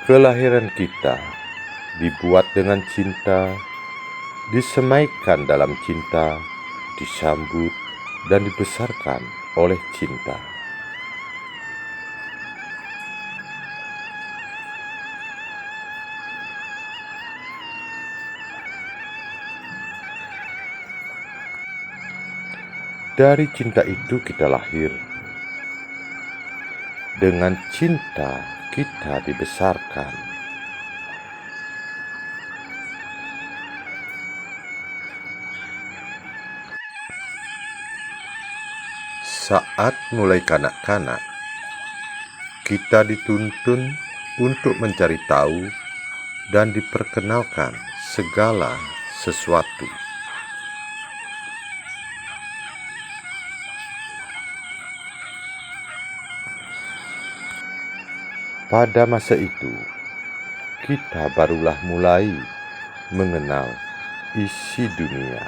Kelahiran kita dibuat dengan cinta, disemaikan dalam cinta, disambut dan dibesarkan oleh cinta. Dari cinta itu kita lahir. Dengan cinta kita dibesarkan. Saat mulai kanak-kanak, kita dituntun untuk mencari tahu dan diperkenalkan segala sesuatu. Pada masa itu, kita barulah mulai mengenal isi dunia.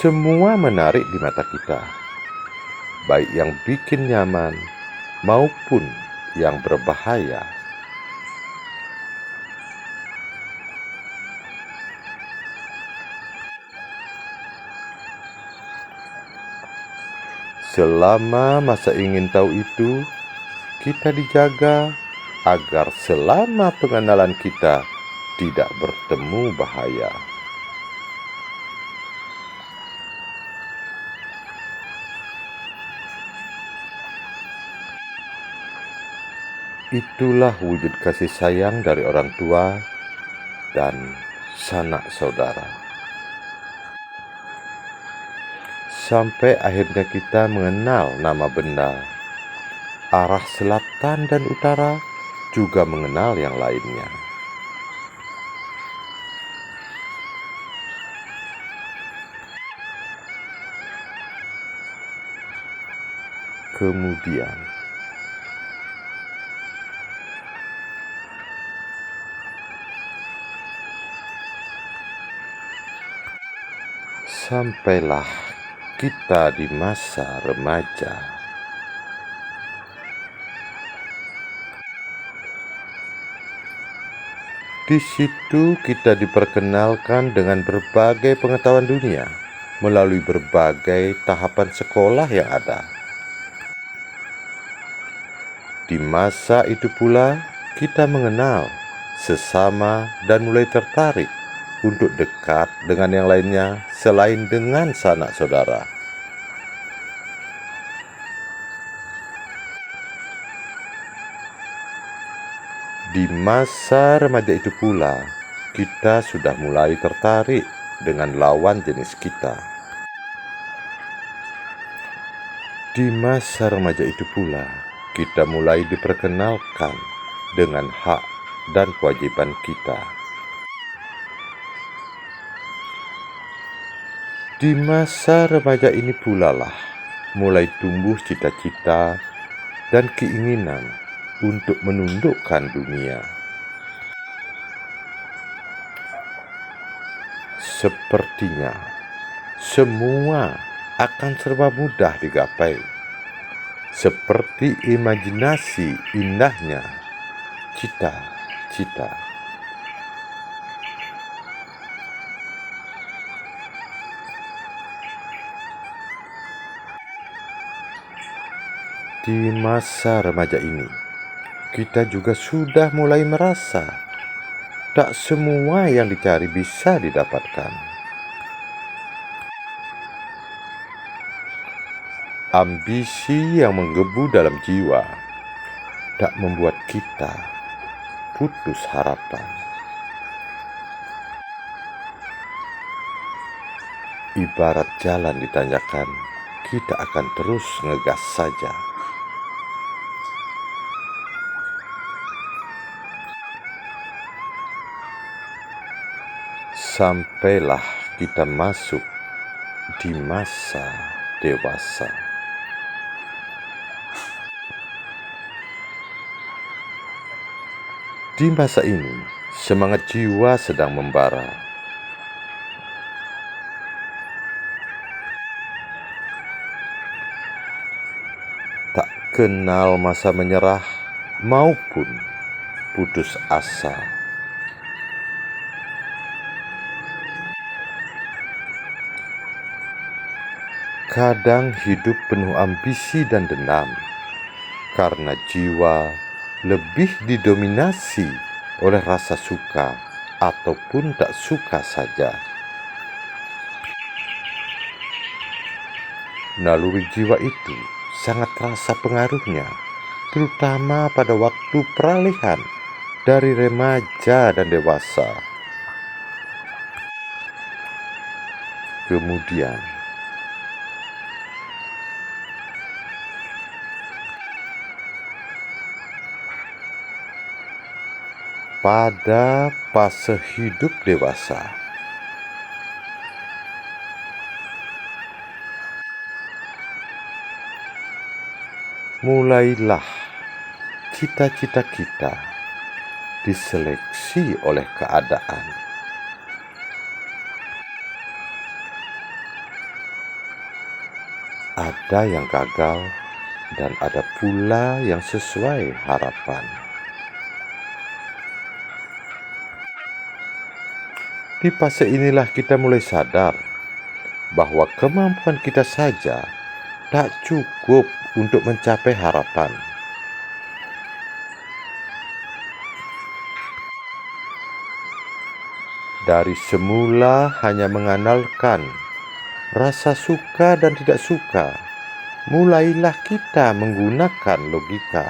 Semua menarik di mata kita, baik yang bikin nyaman maupun yang berbahaya. Selama masa ingin tahu itu, kita dijaga agar selama pengenalan kita tidak bertemu bahaya. Itulah wujud kasih sayang dari orang tua dan sanak saudara. Sampai akhirnya kita mengenal nama benda, arah selatan dan utara, juga mengenal yang lainnya. Kemudian, sampailah kita di masa remaja. Di situ kita diperkenalkan dengan berbagai pengetahuan dunia melalui berbagai tahapan sekolah yang ada. Di masa itu pula kita mengenal sesama dan mulai tertarik untuk dekat dengan yang lainnya selain dengan sanak saudara. Di masa remaja itu pula, kita sudah mulai tertarik dengan lawan jenis kita. Di masa remaja itu pula, kita mulai diperkenalkan dengan hak dan kewajiban kita. Di masa remaja ini pula lah mulai tumbuh cita-cita dan keinginan untuk menundukkan dunia. Sepertinya semua akan serba mudah digapai, seperti imajinasi indahnya cita-cita. Di masa remaja ini, kita juga sudah mulai merasa tak semua yang dicari bisa didapatkan. Ambisi yang menggebu dalam jiwa tak membuat kita putus harapan. Ibarat jalan ditanjakan, kita akan terus ngegas saja. Sampailah kita masuk di masa dewasa. Di masa ini, semangat jiwa sedang membara. kenal masa menyerah maupun putus asa. Kadang hidup penuh ambisi dan dendam, karena jiwa lebih didominasi oleh rasa suka ataupun tak suka saja. Naluri jiwa itu sangat terasa pengaruhnya, terutama pada waktu peralihan dari remaja dan dewasa. Kemudian, pada fase hidup dewasa, mulailah cita-cita kita diseleksi oleh keadaan. Ada yang gagal dan ada pula yang sesuai harapan. Di fase inilah kita mulai sadar bahwa kemampuan kita saja tak cukup untuk mencapai harapan. Dari semula hanya mengandalkan rasa suka dan tidak suka, mulailah kita menggunakan logika.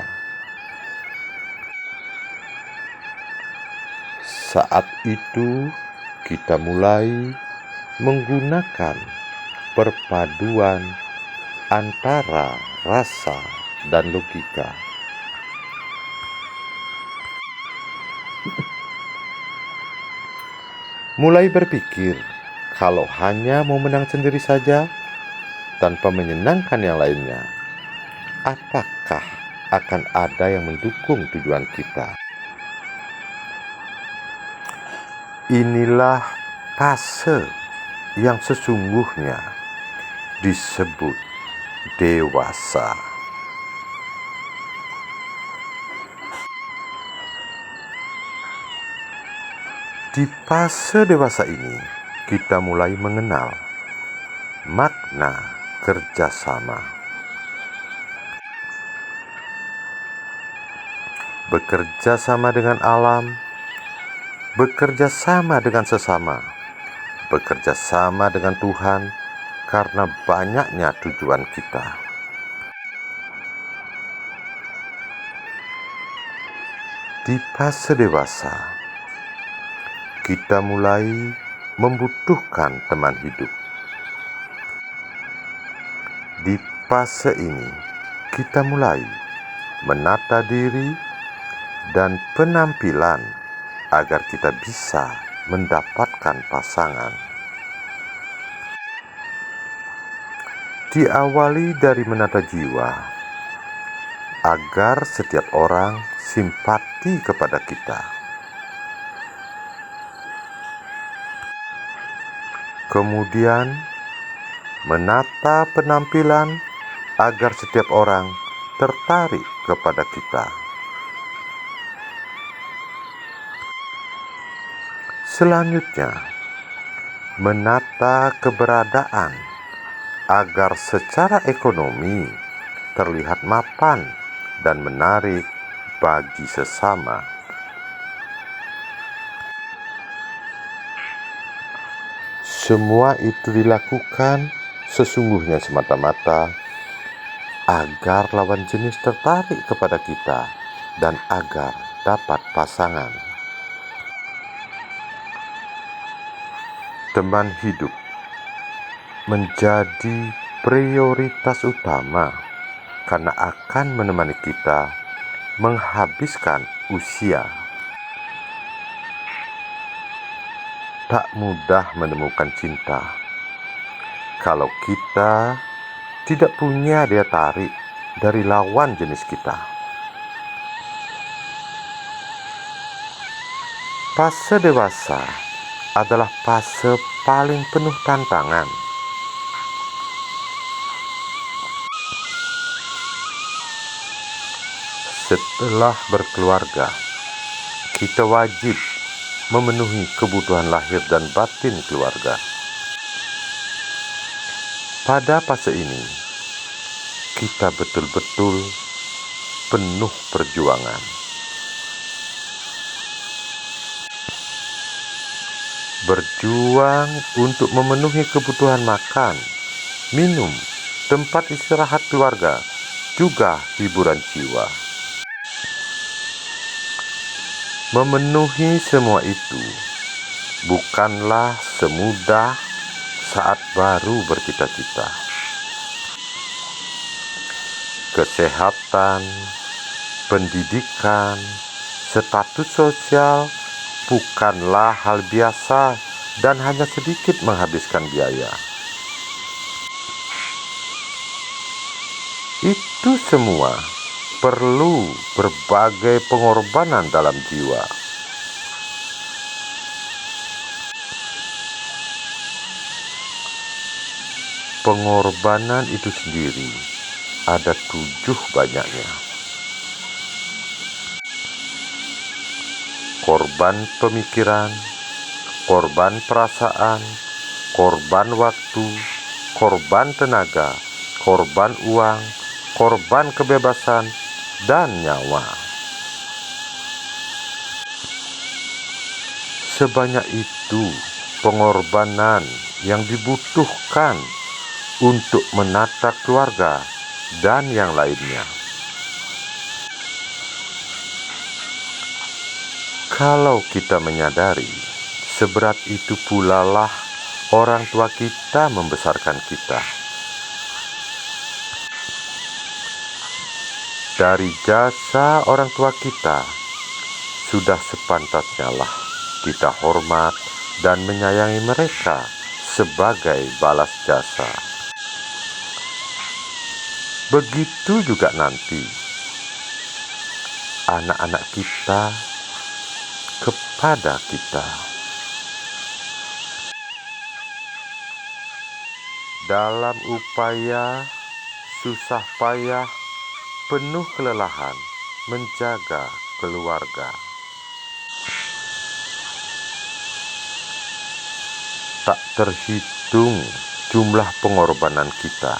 Saat itu kita mulai menggunakan perpaduan antara rasa dan logika. Mulai berpikir kalau hanya mau menang sendiri saja tanpa menyenangkan yang lainnya, apakah akan ada yang mendukung tujuan kita? Inilah fase yang sesungguhnya disebut dewasa. Di fase dewasa ini, kita mulai mengenal makna kerjasama. Bekerja sama dengan alam, bekerja sama dengan sesama, bekerja sama dengan Tuhan, karena banyaknya tujuan kita. Di fase dewasa, kita mulai membutuhkan teman hidup. Di fase ini, kita mulai menata diri dan penampilan agar kita bisa mendapatkan pasangan. Diawali dari menata jiwa, agar setiap orang simpati kepada kita. Kemudian, menata penampilan agar setiap orang tertarik kepada kita. Selanjutnya, menata keberadaan agar secara ekonomi terlihat mapan dan menarik bagi sesama. Semua itu dilakukan sesungguhnya semata-mata agar lawan jenis tertarik kepada kita dan agar dapat pasangan. Teman hidup menjadi prioritas utama karena akan menemani kita menghabiskan usia. Tak mudah menemukan cinta kalau kita tidak punya daya tarik dari lawan jenis kita. Fase dewasa adalah fase paling penuh tantangan. Setelah berkeluarga, kita wajib memenuhi kebutuhan lahir dan batin keluarga. Pada fase ini, kita betul-betul penuh perjuangan. Berjuang untuk memenuhi kebutuhan makan, minum, tempat istirahat keluarga, juga hiburan jiwa. Memenuhi semua itu bukanlah semudah saat baru bercita-cita. Kesehatan, pendidikan, status sosial bukanlah hal biasa dan hanya sedikit menghabiskan biaya. Itu semua perlu berbagai pengorbanan dalam jiwa. Pengorbanan itu sendiri ada 7 banyaknya. Korban pemikiran, korban perasaan, korban waktu, korban tenaga, korban uang, korban kebebasan, dan nyawa. Sebanyak itu pengorbanan yang dibutuhkan untuk menata keluarga dan yang lainnya. Kalau kita menyadari seberat itu pula lah orang tua kita membesarkan kita. Dari jasa orang tua kita, sudah sepantasnya lah kita hormat dan menyayangi mereka sebagai balas jasa. Begitu juga nanti anak-anak kita kepada kita. Dalam upaya susah payah, penuh kelelahan menjaga keluarga. Tak terhitung jumlah pengorbanan kita.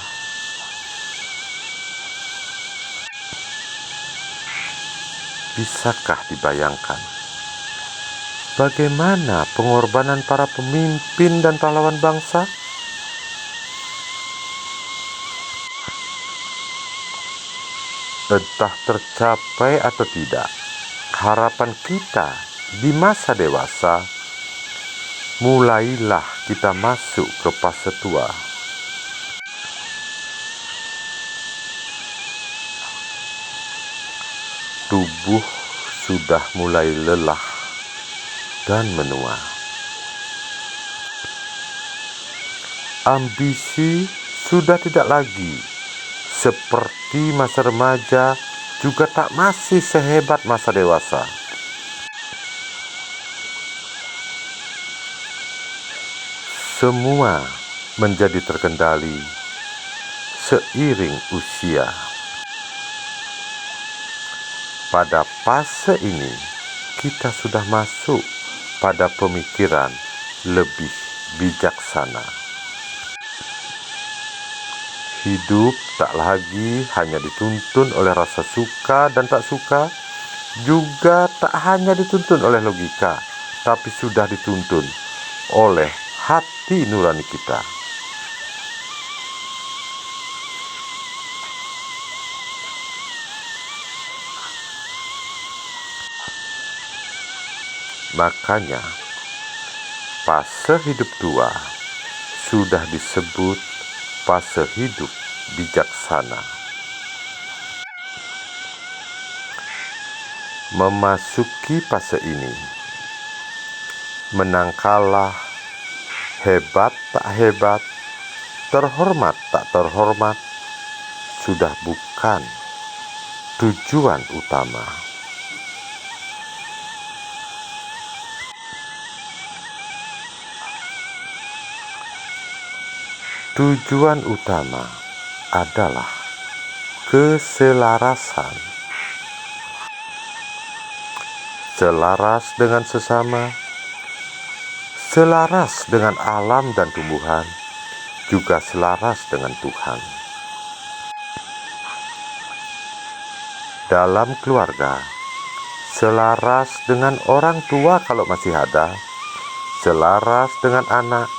Bisakah dibayangkan bagaimana pengorbanan para pemimpin dan pahlawan bangsa? Entah tercapai atau tidak, harapan kita di masa dewasa, mulailah kita masuk ke fase tua. Tubuh sudah mulai lelah dan menua. Ambisi sudah tidak lagi seperti masa remaja, juga tak masih sehebat masa dewasa. Semua menjadi terkendali seiring usia. Pada fase ini, kita sudah masuk pada pemikiran lebih bijaksana. Hidup tak lagi hanya dituntun oleh rasa suka dan tak suka, juga tak hanya dituntun oleh logika, tapi sudah dituntun oleh hati nurani kita. Makanya, fase hidup tua sudah disebut fase hidup bijaksana. Memasuki fase ini, menang kalah, hebat tak hebat, terhormat tak terhormat, sudah bukan tujuan utama. Tujuan utama adalah keselarasan. selaras dengan sesama, selaras dengan alam dan tumbuhan, juga selaras dengan Tuhan. Dalam keluarga, selaras dengan orang tua kalau masih ada, selaras dengan anak,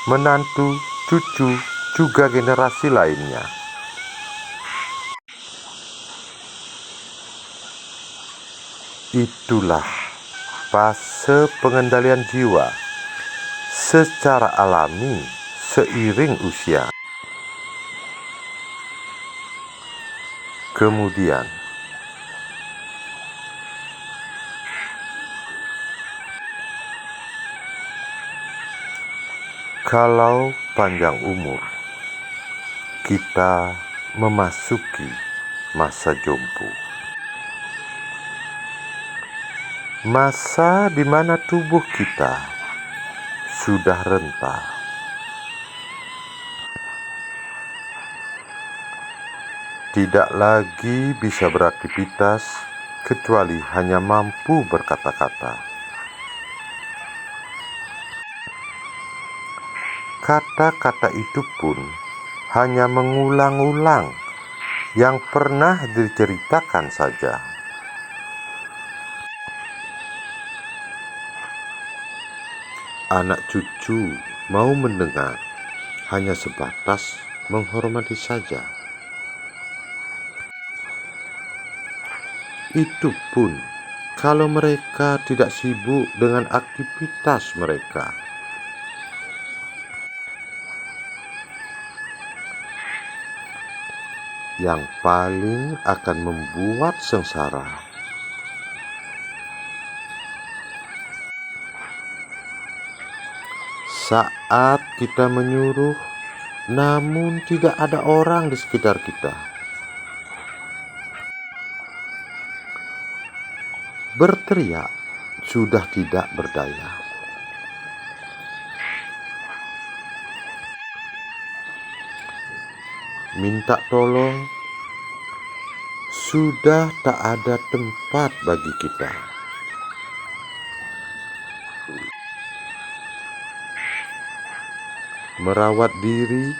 menantu, cucu, juga generasi lainnya. Itulah fase pengendalian jiwa secara alami seiring usia. Kemudian, kalau panjang umur, kita memasuki masa jompo. Masa di mana tubuh kita sudah renta. Tidak lagi bisa beraktivitas kecuali hanya mampu berkata-kata. Kata-kata itu pun hanya mengulang-ulang yang pernah diceritakan saja. Anak cucu mau mendengar hanya sebatas menghormati saja. Itu pun kalau mereka tidak sibuk dengan aktivitas mereka. Yang paling akan membuat sengsara saat kita menyuruh, namun tidak ada orang di sekitar kita. Berteriak sudah tidak berdaya. Minta tolong sudah tak ada tempat bagi kita. Merawat diri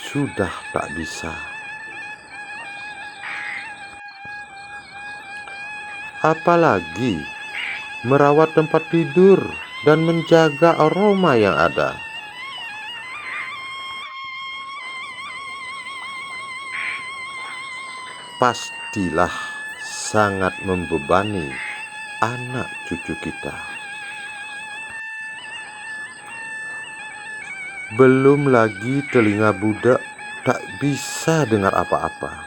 sudah tak bisa. Apalagi merawat tempat tidur dan menjaga aroma yang ada. Pastilah sangat membebani anak cucu kita. Belum lagi telinga budak tak bisa dengar apa-apa.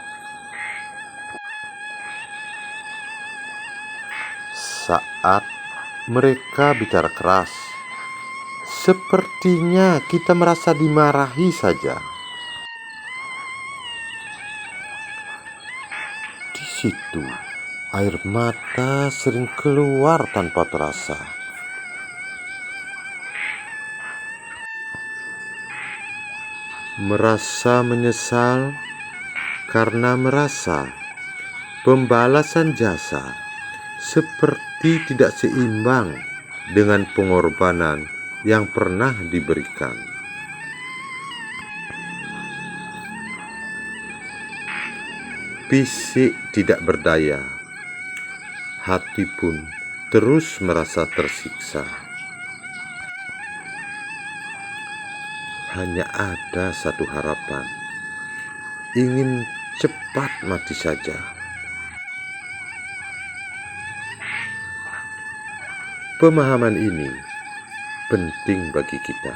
Saat mereka bicara keras, sepertinya kita merasa dimarahi saja. Di situ, air mata sering keluar tanpa terasa. Merasa menyesal karena merasa pembalasan jasa seperti tidak seimbang dengan pengorbanan yang pernah diberikan. Fisik tidak berdaya, hati pun terus merasa tersiksa. Hanya ada satu harapan, ingin cepat mati saja. Pemahaman ini penting bagi kita,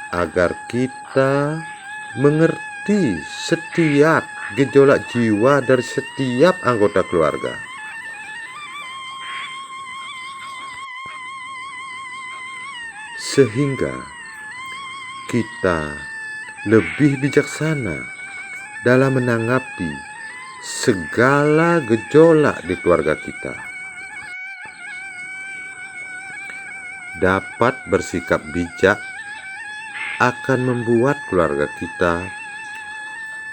agar kita mengerti setiap gejolak jiwa dari setiap anggota keluarga. Sehingga kita lebih bijaksana dalam menanggapi segala gejolak di keluarga kita. Dapat bersikap bijak akan membuat keluarga kita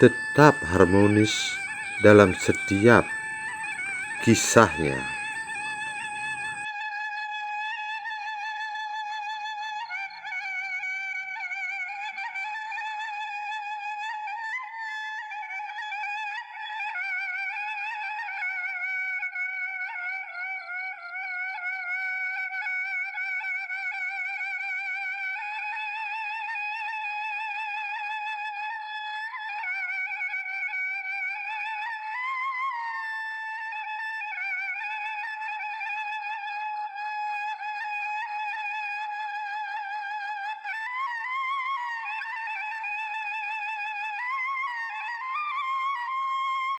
tetap harmonis dalam setiap kisahnya.